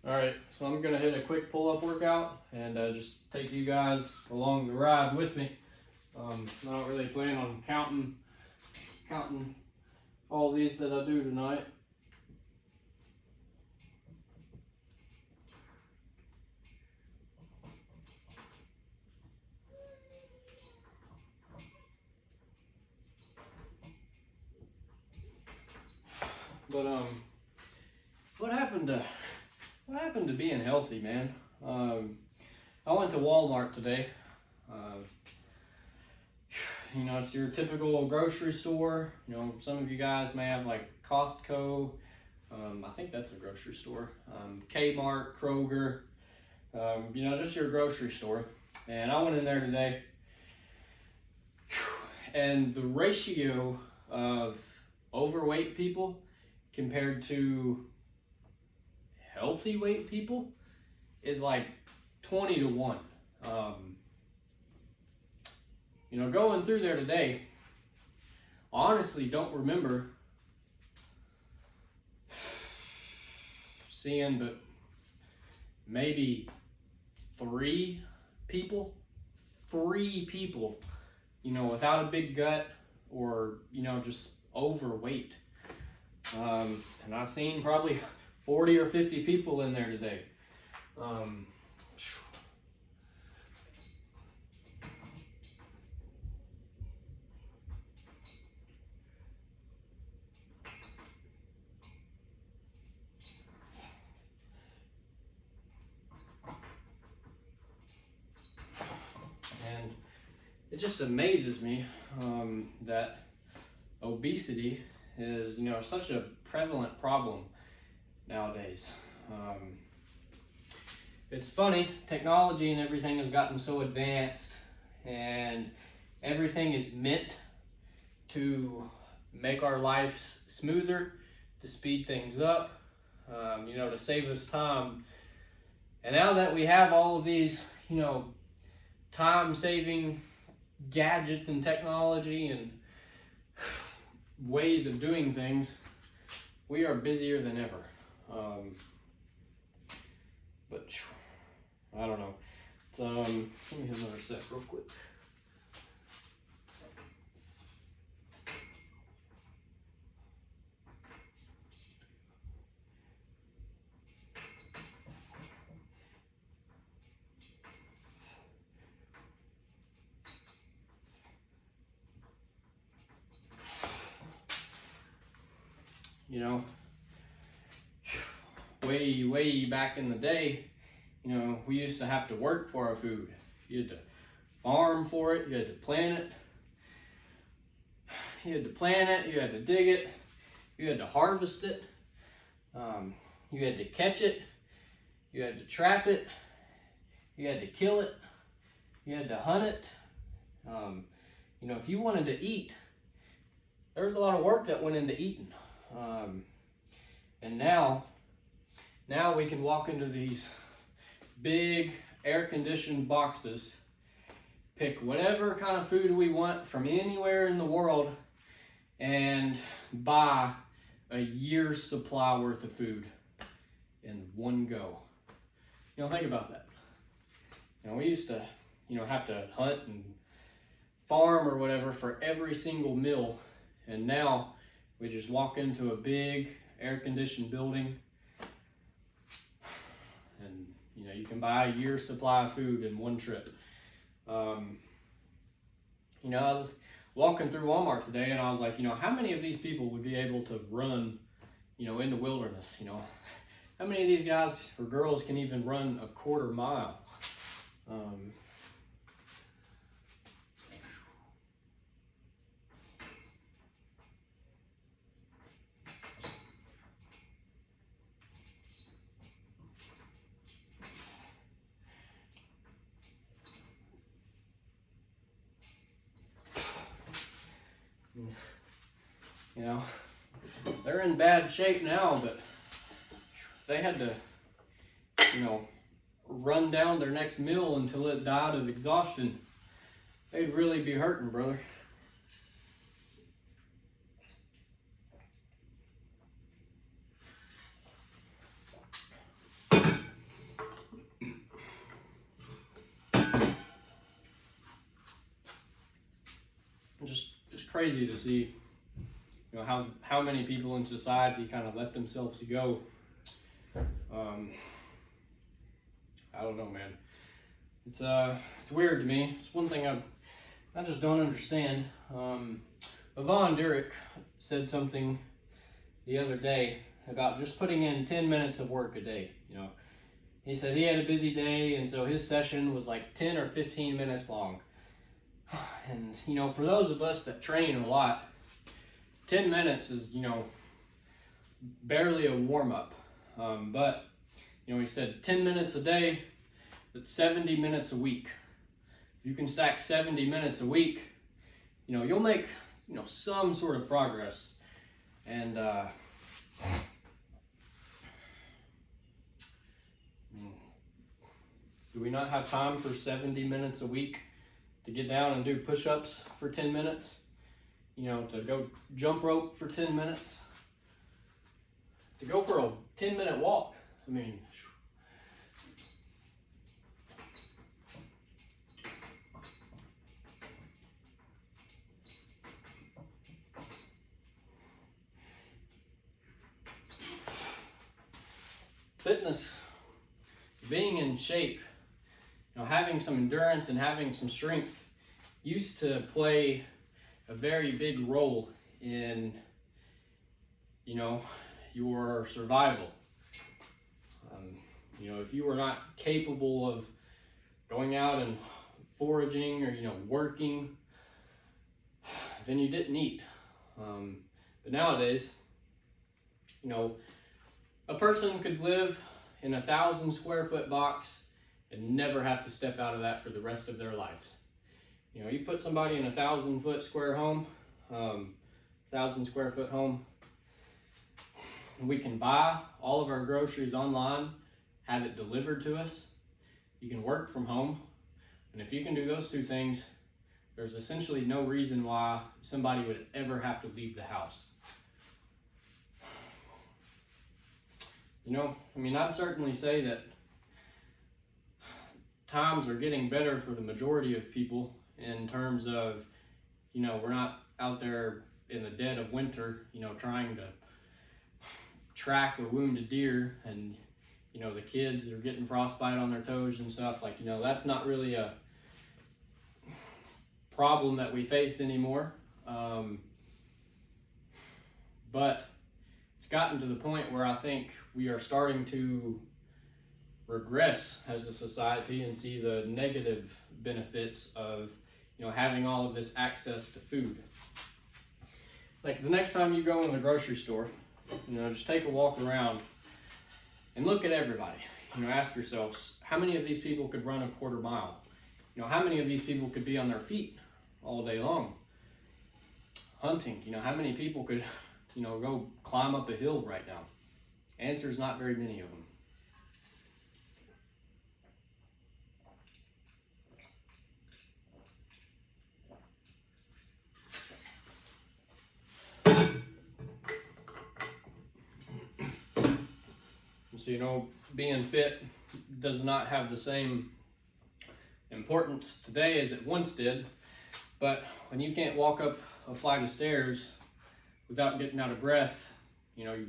All right, so I'm gonna hit a quick pull-up workout and just take you guys along the ride with me. I don't really plan on counting all these that I do tonight. But what happened to being healthy, man? I went to Walmart today. You know, it's your typical grocery store. You know, some of you guys may have like Costco. I think that's a grocery store. Kmart, Kroger. You know, just your grocery store. And I went in there today, and the ratio of overweight people compared to healthy weight people is like 20 to 1. You know, going through there today, honestly don't remember seeing but maybe three people, you know, without a big gut or, you know, just overweight. And I've seen probably 40 or 50 people in there today. And it just amazes me that obesity is, you know, such a prevalent problem nowadays. It's funny, technology and everything has gotten so advanced, and everything is meant to make our lives smoother, to speed things up, you know, to save us time. And now that we have all of these, you know, time-saving gadgets and technology and ways of doing things, we are busier than ever. But I don't know. Let me hit another set real quick. You know, way back in the day, you know, we used to have to work for our food. You had to farm for it, you had to plant it, you had to dig it, you had to harvest it, you had to catch it, you had to trap it, you had to kill it, you had to hunt it. You know, if you wanted to eat, there was a lot of work that went into eating. And now we can walk into these big air-conditioned boxes, pick whatever kind of food we want from anywhere in the world, and buy a year's supply worth of food in one go. You know, think about that. You know, we used to, you know, have to hunt and farm or whatever for every single meal, and now we just walk into a big air-conditioned building, and you know, you can buy a year's supply of food in one trip. You know, I was walking through Walmart today, and I was like, you know, how many of these people would be able to run, you know, in the wilderness? You know, how many of these guys or girls can even run a quarter mile? You know, they're in bad shape now, but if they had to, you know, run down their next meal until it died of exhaustion, they'd really be hurting, brother. crazy to see, how many people in society kind of let themselves go. I don't know, man. It's weird to me. It's one thing I just don't understand. Yvonne Durick said something the other day about just putting in 10 minutes of work a day. He said he had a busy day, and so his session was like 10 or 15 minutes long. And for those of us that train a lot, 10 minutes is barely a warm-up. But he said 10 minutes a day, that's 70 minutes a week. If you can stack 70 minutes a week, you'll make some sort of progress. And do we not have time for 70 minutes a week to get down and do push-ups for 10 minutes? To go jump rope for 10 minutes? To go for a 10-minute walk? Fitness, being in shape, having some endurance and having some strength used to play a very big role in, your survival. If you were not capable of going out and foraging or, working, then you didn't eat. But nowadays, a person could live in a 1,000 square foot box and never have to step out of that for the rest of their lives. You put somebody in a 1,000 square foot home, and we can buy all of our groceries online, have it delivered to us. You can work from home. And if you can do those two things, there's essentially no reason why somebody would ever have to leave the house. I'd certainly say that times are getting better for the majority of people in terms of, we're not out there in the dead of winter, trying to track a wounded deer, and, the kids are getting frostbite on their toes and stuff. That's not really a problem that we face anymore. But it's gotten to the point where I think we are starting to regress as a society and see the negative benefits of having all of this access to food. Like the next time you go in the grocery store, just take a walk around and look at everybody. Ask yourselves, how many of these people could run a quarter mile? How many of these people could be on their feet all day long hunting? How many people could go climb up a hill right now? Answer is not very many of them. So, being fit does not have the same importance today as it once did. But when you can't walk up a flight of stairs without getting out of breath, you're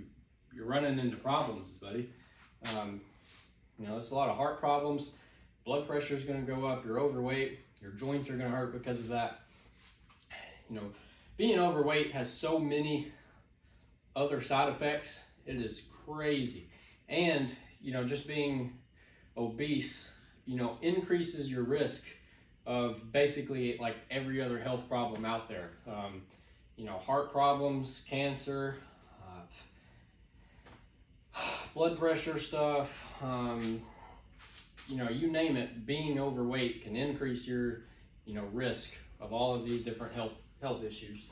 running into problems, buddy. There's a lot of heart problems. Blood pressure is going to go up. You're overweight. Your joints are going to hurt because of that. Being overweight has so many other side effects. It is crazy. And, just being obese, increases your risk of basically like every other health problem out there. Heart problems, cancer, blood pressure stuff, you name it. Being overweight can increase your, risk of all of these different health issues.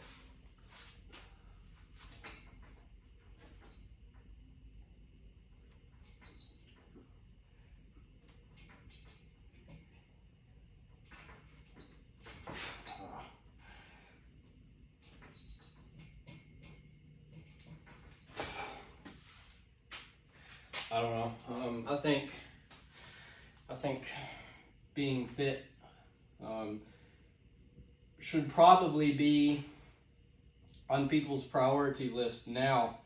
I don't know. I think being fit should probably be on people's priority list now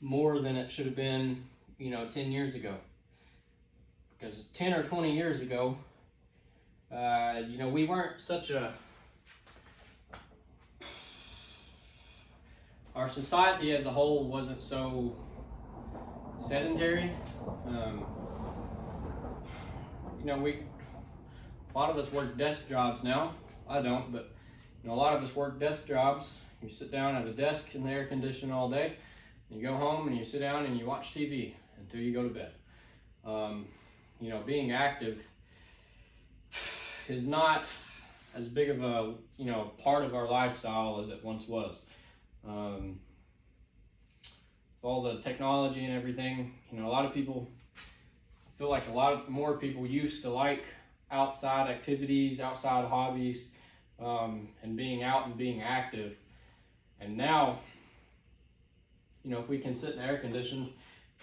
more than it should have been, 10 years ago. Because 10 or 20 years ago, we weren't our society as a whole wasn't so sedentary. A lot of us work desk jobs now. I don't, but a lot of us work desk jobs. You sit down at a desk in the air conditioning all day, and you go home and you sit down and you watch TV until you go to bed. Being active is not as big of a part of our lifestyle as it once was. All the technology and everything, a lot of people, I feel like a lot more people used to like outside activities, outside hobbies, and being out and being active. And now, if we can sit in air conditioned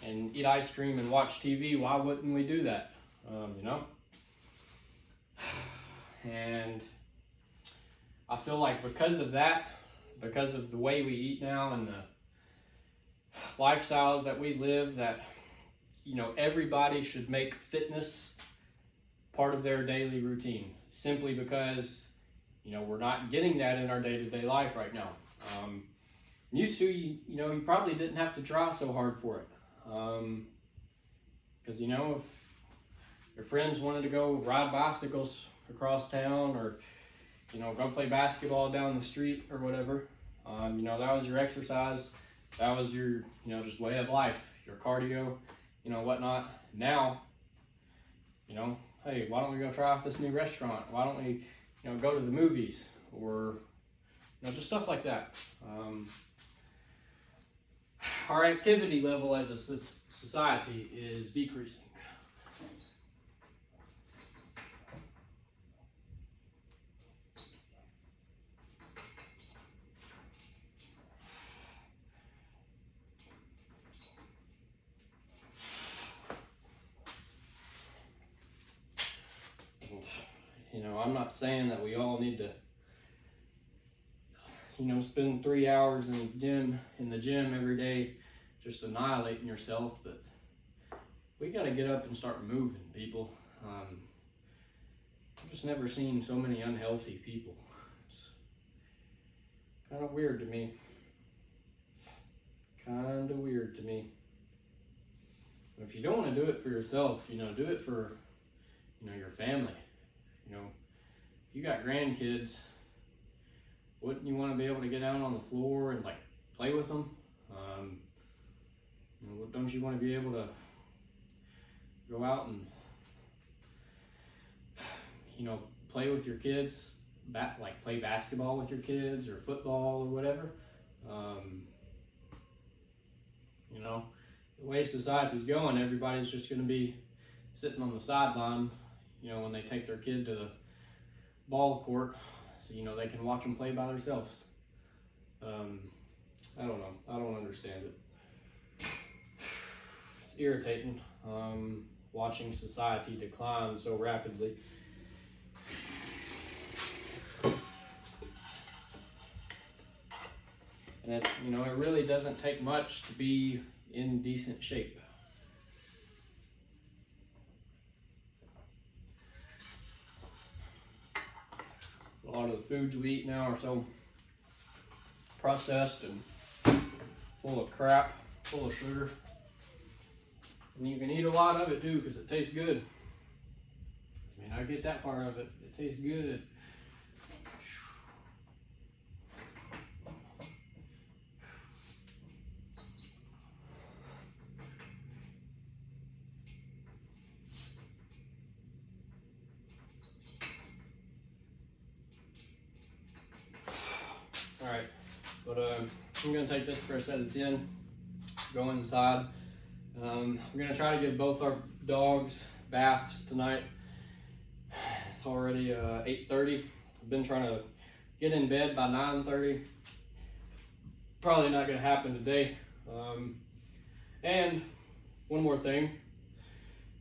and eat ice cream and watch TV, why wouldn't we do that? And I feel like because of that, because of the way we eat now and the lifestyles that we live, that everybody should make fitness part of their daily routine, simply because we're not getting that in our day-to-day life right now. Used to, you probably didn't have to try so hard for it, because if your friends wanted to go ride bicycles across town, or go play basketball down the street or whatever, that was your exercise. That was your, just way of life, your cardio, whatnot. Now, hey, why don't we go try out this new restaurant? Why don't we, go to the movies, or, just stuff like that. Our activity level as a society is decreasing. I'm not saying that we all need to, spend 3 hours in the gym every day just annihilating yourself, but we got to get up and start moving, people. I've just never seen so many unhealthy people. It's kind of weird to me. But if you don't want to do it for yourself, do it for, your family. If you got grandkids, wouldn't you want to be able to get out on the floor and play with them? Don't you want to be able to go out and play with your kids, play basketball with your kids or football or whatever? The way society's going, everybody's just going to be sitting on the sideline, when they take their kid to the ball court, so they can watch them play by themselves. I don't know. I don't understand it. It's irritating, watching society decline so rapidly. And it really doesn't take much to be in decent shape. A lot of the foods we eat now are so processed and full of crap, full of sugar. And you can eat a lot of it too because it tastes good. I get that part of it. It tastes good. Alright, but I'm going to take this for a set of 10, go inside. We're going to try to give both our dogs baths tonight. It's already 8:30. I've been trying to get in bed by 9:30. Probably not going to happen today. And one more thing.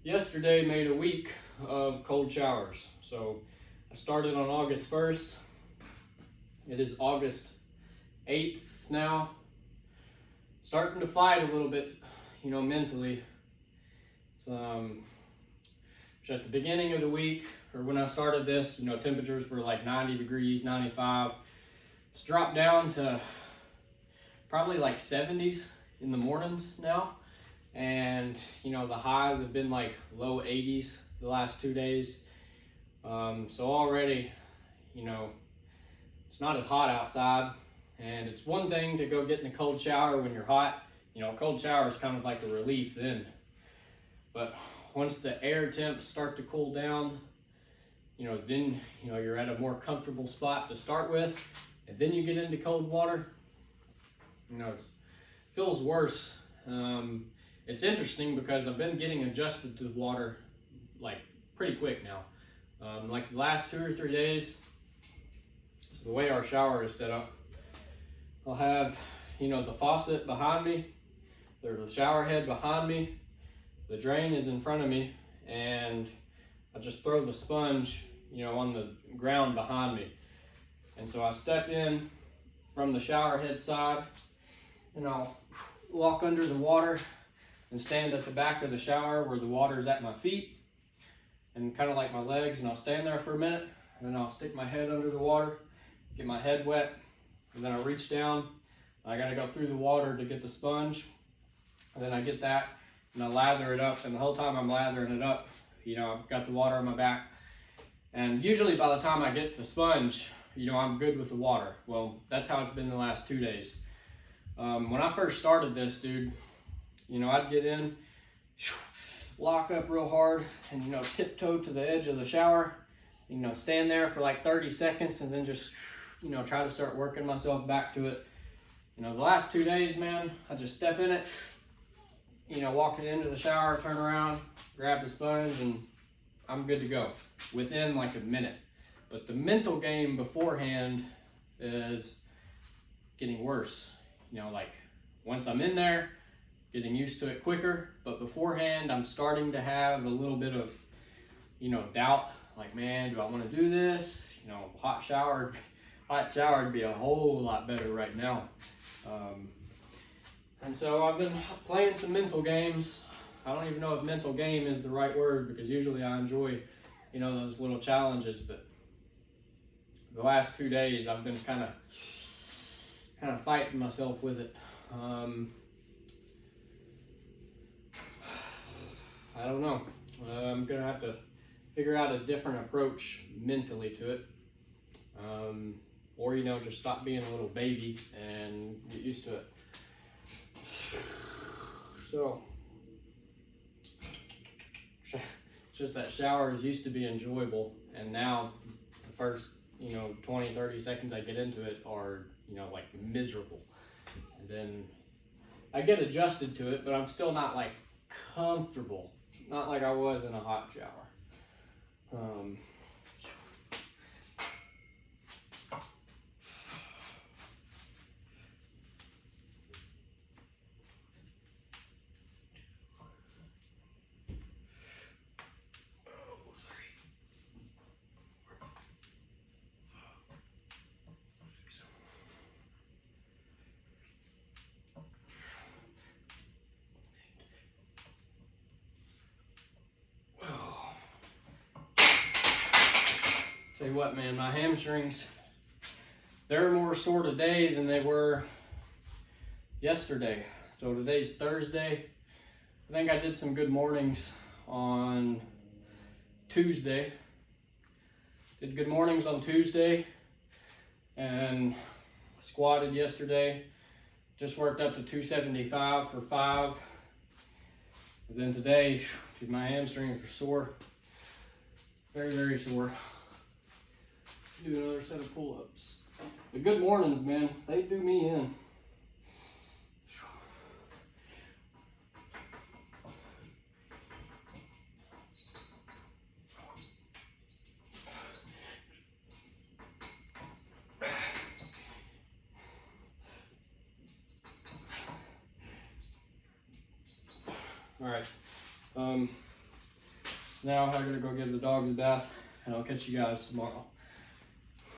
Yesterday made a week of cold showers. So I started on August 1st. It is August 8th now. Starting to fight a little bit, you know, mentally. It's, at the beginning of the week, or when I started this, you know, temperatures were like 90 degrees, 95. It's dropped down to probably like 70s in the mornings now. And, you know, the highs have been like low 80s the last 2 days. So already, you know, it's not as hot outside. And it's one thing to go get in a cold shower when you're hot. You know, a cold shower is kind of like a relief then. But once the air temps start to cool down, you know, then, you know, you're at a more comfortable spot to start with, and then you get into cold water, you know, it feels worse. It's interesting because I've been getting adjusted to the water like pretty quick now. Like the last 2 or 3 days, so the way our shower is set up, I'll have, you know, the faucet behind me, there's the shower head behind me, the drain is in front of me, and I just throw the sponge, you know, on the ground behind me. And so I step in from the shower head side, and I'll walk under the water and stand at the back of the shower where the water's at my feet and kind of like my legs, and I'll stand there for a minute, and then I'll stick my head under the water, get my head wet, and then I reach down. I gotta go through the water to get the sponge, and then I get that, and I lather it up, and the whole time I'm lathering it up, you know, I've got the water on my back. And usually by the time I get the sponge, you know, I'm good with the water. Well, that's how it's been the last 2 days. When I first started this, dude, you know, I'd get in, lock up real hard, and, you know, tiptoe to the edge of the shower, you know, stand there for like 30 seconds, and then just, you know, try to start working myself back to it. You know, the last 2 days, man, I just step in it, you know, walk to the end of the shower, turn around, grab the sponge, and I'm good to go within like a minute. But the mental game beforehand is getting worse. You know, like once I'm in there, getting used to it quicker, but beforehand I'm starting to have a little bit of, you know, doubt. Like, man, do I want to do this? You know, hot shower would be a whole lot better right now. And so I've been playing some mental games. I don't even know if mental game is the right word, because usually I enjoy, you know, those little challenges, but the last 2 days I've been kind of fighting myself with it. I don't know. I'm gonna have to figure out a different approach mentally to it. Or, you know, just stop being a little baby and get used to it. So, just that showers used to be enjoyable, and now the first, you know, 20, 30 seconds I get into it are, you know, like miserable. And then I get adjusted to it, but I'm still not like comfortable. Not like I was in a hot shower. Tell you what, man, my hamstrings, they're more sore today than they were yesterday. So today's Thursday. I think I did some good mornings on Tuesday. Did good mornings on Tuesday and squatted yesterday. Just worked up to 275 for 5. And then today, dude, my hamstrings are sore. Very, very sore. Do another set of pull-ups. The good mornings, man, they do me in. All right. Now I'm gonna go give the dogs a bath, and I'll catch you guys tomorrow.